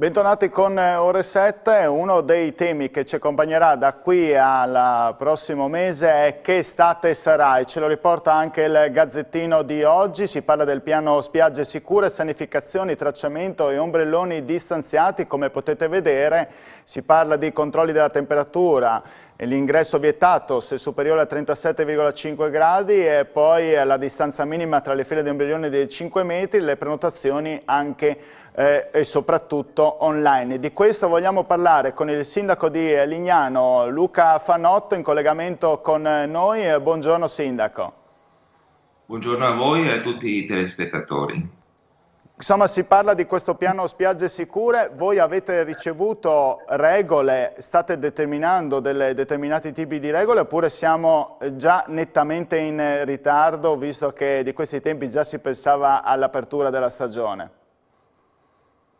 Bentornati con Ore 7, uno dei temi che ci accompagnerà da qui al prossimo mese è che estate sarà, e ce lo riporta anche il Gazzettino di oggi. Si parla del piano spiagge sicure, sanificazioni, tracciamento e ombrelloni distanziati. Come potete vedere si parla di controlli della temperatura, l'ingresso vietato se superiore a 37,5 gradi e poi la distanza minima tra le file di ombrelloni di 5 metri, le prenotazioni anche e soprattutto online. Di questo vogliamo parlare con il sindaco di Lignano, Luca Fanotto, in collegamento con noi. Buongiorno sindaco. Buongiorno a voi e a tutti i telespettatori. Insomma, si parla di questo piano spiagge sicure. Voi avete ricevuto regole, state determinando determinati tipi di regole, oppure siamo già nettamente in ritardo, visto che di questi tempi già si pensava all'apertura della stagione?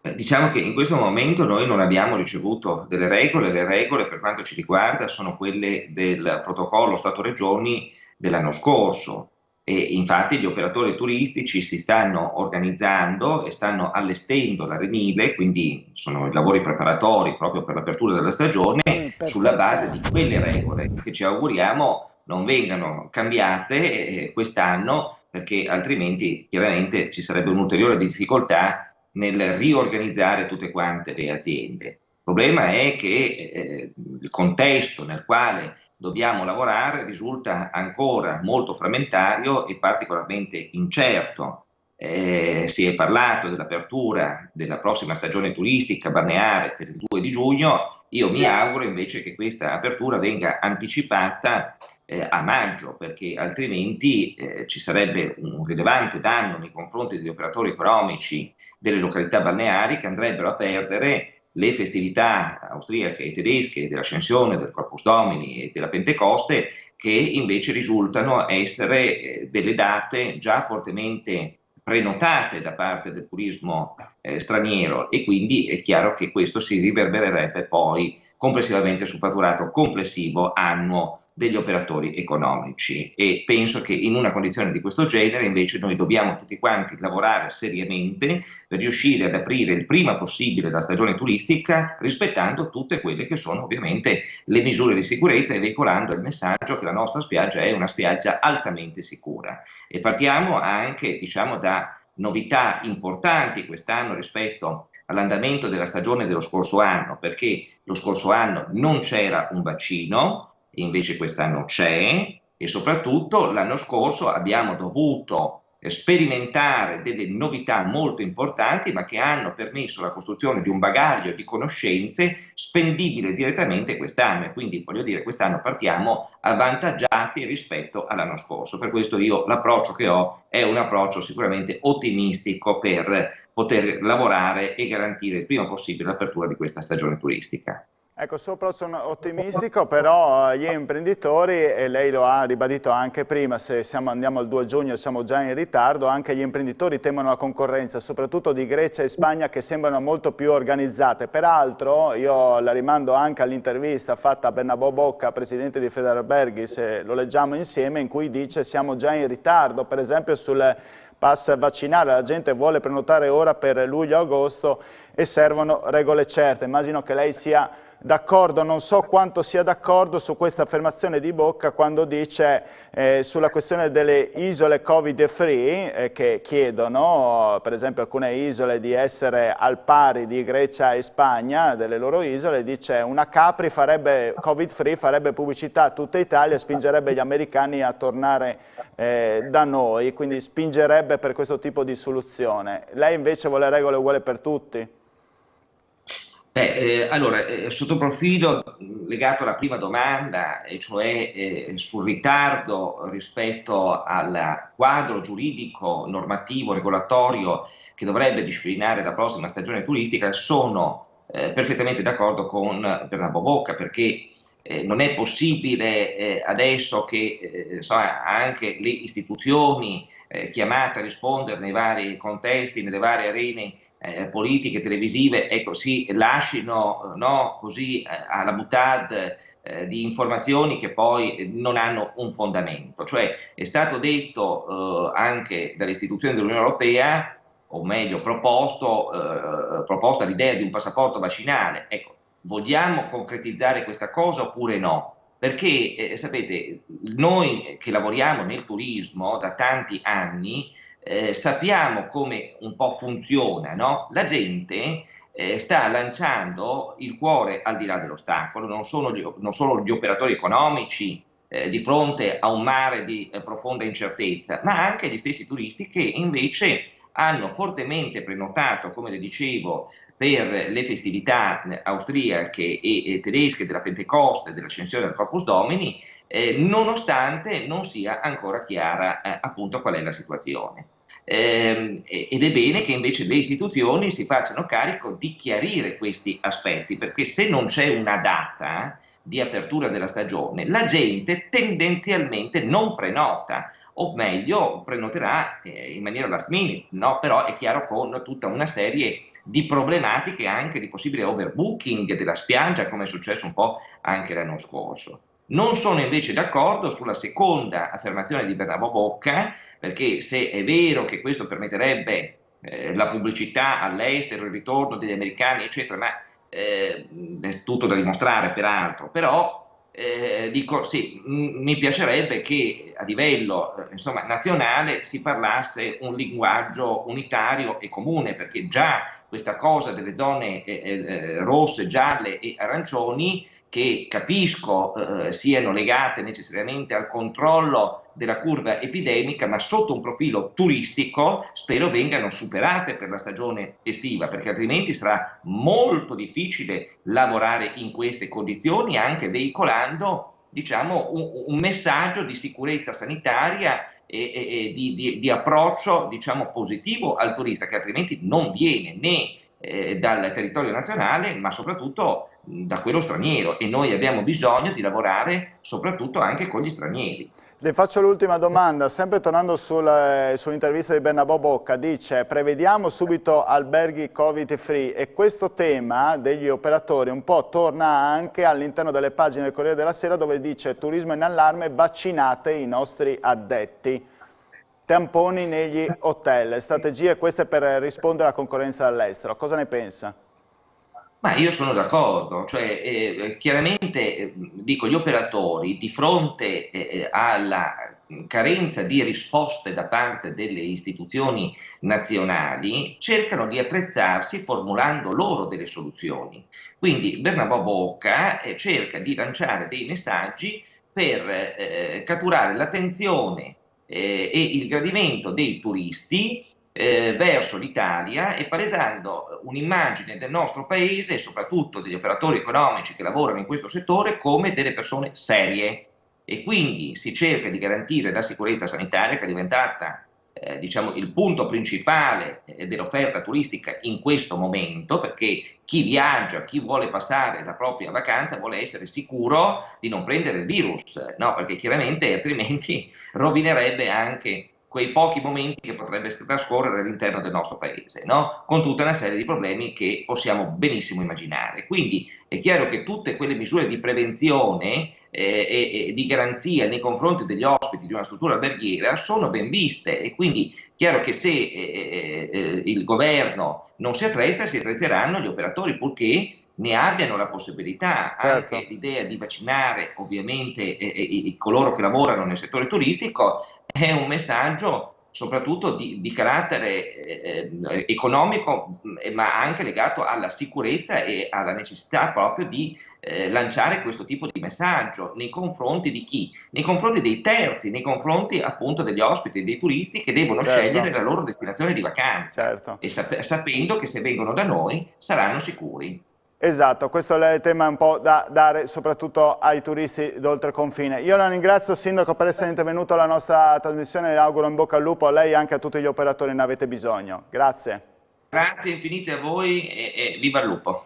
Diciamo che in questo momento noi non abbiamo ricevuto delle regole. Le regole per quanto ci riguarda sono quelle del protocollo Stato-Regioni dell'anno scorso, e infatti gli operatori turistici si stanno organizzando e stanno allestendo l'arenile, quindi sono i lavori preparatori proprio per l'apertura della stagione, sulla base di quelle regole che ci auguriamo non vengano cambiate quest'anno, perché altrimenti chiaramente ci sarebbe un'ulteriore difficoltà nel riorganizzare tutte quante le aziende. Il problema è che il contesto nel quale dobbiamo lavorare risulta ancora molto frammentario e particolarmente incerto. Si è parlato dell'apertura della prossima stagione turistica balneare per il 2 di giugno. Io mi auguro invece che questa apertura venga anticipata a maggio, perché altrimenti ci sarebbe un rilevante danno nei confronti degli operatori economici delle località balneari, che andrebbero a perdere le festività austriache e tedesche dell'Ascensione, del Corpus Domini e della Pentecoste, che invece risultano essere delle date già fortemente prenotate da parte del turismo straniero, e quindi è chiaro che questo si riverbererebbe poi complessivamente sul fatturato complessivo annuo degli operatori economici. E penso che in una condizione di questo genere invece noi dobbiamo tutti quanti lavorare seriamente per riuscire ad aprire il prima possibile la stagione turistica, rispettando tutte quelle che sono ovviamente le misure di sicurezza e veicolando il messaggio che la nostra spiaggia è una spiaggia altamente sicura. E partiamo anche, diciamo, da novità importanti quest'anno rispetto all'andamento della stagione dello scorso anno, perché lo scorso anno non c'era un vaccino, invece quest'anno c'è, e soprattutto l'anno scorso abbiamo dovuto sperimentare delle novità molto importanti, ma che hanno permesso la costruzione di un bagaglio di conoscenze spendibile direttamente quest'anno, e quindi voglio dire, quest'anno partiamo avvantaggiati rispetto all'anno scorso. Per questo io l'approccio che ho è un approccio sicuramente ottimistico per poter lavorare e garantire il prima possibile l'apertura di questa stagione turistica. Ecco, il suo approccio è ottimistico, però gli imprenditori, e lei lo ha ribadito anche prima, se andiamo al 2 giugno siamo già in ritardo, anche gli imprenditori temono la concorrenza, soprattutto di Grecia e Spagna, che sembrano molto più organizzate. Peraltro, io la rimando anche all'intervista fatta a Bernabò Bocca, presidente di Federalberghi, lo leggiamo insieme, in cui dice siamo già in ritardo, per esempio sul pass vaccinale, la gente vuole prenotare ora per luglio-agosto e servono regole certe. Immagino che lei sia d'accordo, non so quanto sia d'accordo su questa affermazione di Bocca quando dice sulla questione delle isole Covid free, che chiedono, per esempio alcune isole, di essere al pari di Grecia e Spagna, delle loro isole, dice una Capri farebbe Covid free, farebbe pubblicità a tutta Italia e spingerebbe gli americani a tornare da noi, quindi spingerebbe per questo tipo di soluzione. Lei invece vuole regole uguali per tutti? Allora, sotto profilo legato alla prima domanda, e cioè sul ritardo rispetto al quadro giuridico, normativo, regolatorio che dovrebbe disciplinare la prossima stagione turistica, sono perfettamente d'accordo con Bernabò Bocca, perché non è possibile adesso che insomma, anche le istituzioni chiamate a rispondere nei vari contesti, nelle varie arene politiche, televisive, ecco, si lasciano no, così alla boutade di informazioni che poi non hanno un fondamento. Cioè è stato detto anche dalle istituzioni dell'Unione Europea o meglio proposta l'idea di un passaporto vaccinale. Ecco, vogliamo concretizzare questa cosa oppure no? Perché sapete, noi che lavoriamo nel turismo da tanti anni sappiamo come un po' funziona, no? La gente sta lanciando il cuore al di là dell'ostacolo, non solo gli operatori economici di fronte a un mare di profonda incertezza, ma anche gli stessi turisti che invece hanno fortemente prenotato, come le dicevo, per le festività austriache e tedesche della Pentecoste, dell'ascensione del Corpus Domini, nonostante non sia ancora chiara appunto qual è la situazione. Ed è bene che invece le istituzioni si facciano carico di chiarire questi aspetti, perché se non c'è una data di apertura della stagione, la gente tendenzialmente non prenota, o meglio, prenoterà in maniera last minute, no? Però è chiaro con tutta una serie di problematiche anche di possibile overbooking della spiaggia, come è successo un po' anche l'anno scorso. Non sono invece d'accordo sulla seconda affermazione di Bernabò Bocca, perché se è vero che questo permetterebbe la pubblicità all'estero, il ritorno degli americani, eccetera, ma è tutto da dimostrare peraltro, però dico sì, mi piacerebbe che a livello insomma, nazionale si parlasse un linguaggio unitario e comune, perché già questa cosa delle zone rosse, gialle e arancioni, che capisco siano legate necessariamente al controllo della curva epidemica, ma sotto un profilo turistico spero vengano superate per la stagione estiva, perché altrimenti sarà molto difficile lavorare in queste condizioni, anche veicolando diciamo, un messaggio di sicurezza sanitaria e di approccio diciamo, positivo al turista, che altrimenti non viene né dal territorio nazionale, ma soprattutto da quello straniero, e noi abbiamo bisogno di lavorare soprattutto anche con gli stranieri. Le faccio l'ultima domanda, sempre tornando sull'intervista di Bernabò Bocca, dice prevediamo subito alberghi Covid free, e questo tema degli operatori un po' torna anche all'interno delle pagine del Corriere della Sera, dove dice turismo in allarme, vaccinate i nostri addetti, tamponi negli hotel, strategie queste per rispondere alla concorrenza dall'estero, cosa ne pensa? Ma io sono d'accordo, cioè chiaramente dico, gli operatori di fronte alla carenza di risposte da parte delle istituzioni nazionali cercano di attrezzarsi formulando loro delle soluzioni. Quindi Bernabò Bocca cerca di lanciare dei messaggi per catturare l'attenzione e il gradimento dei turisti verso l'Italia, e palesando un'immagine del nostro paese e soprattutto degli operatori economici che lavorano in questo settore come delle persone serie, e quindi si cerca di garantire la sicurezza sanitaria, che è diventata diciamo, il punto principale dell'offerta turistica in questo momento, perché chi viaggia, chi vuole passare la propria vacanza vuole essere sicuro di non prendere il virus, no? Perché chiaramente altrimenti rovinerebbe anche quei pochi momenti che potrebbe trascorrere all'interno del nostro paese, no? Con tutta una serie di problemi che possiamo benissimo immaginare. Quindi è chiaro che tutte quelle misure di prevenzione e di garanzia nei confronti degli ospiti di una struttura alberghiera sono ben viste, e quindi è chiaro che se il governo non si attrezza, si attrezzeranno gli operatori, purché ne abbiano la possibilità. Certo. Anche l'idea di vaccinare ovviamente coloro che lavorano nel settore turistico è un messaggio soprattutto di carattere economico, ma anche legato alla sicurezza e alla necessità proprio di lanciare questo tipo di messaggio nei confronti di chi? Nei confronti dei terzi, nei confronti appunto degli ospiti e dei turisti che devono scegliere la loro destinazione di vacanza, Certo. e sapendo che se vengono da noi saranno sicuri. Esatto, questo è il tema un po' da dare soprattutto ai turisti d'oltreconfine. Io la ringrazio, Sindaco, per essere intervenuto alla nostra trasmissione, le auguro in bocca al lupo a lei e anche a tutti gli operatori, ne avete bisogno. Grazie. Grazie infinite a voi e viva il lupo.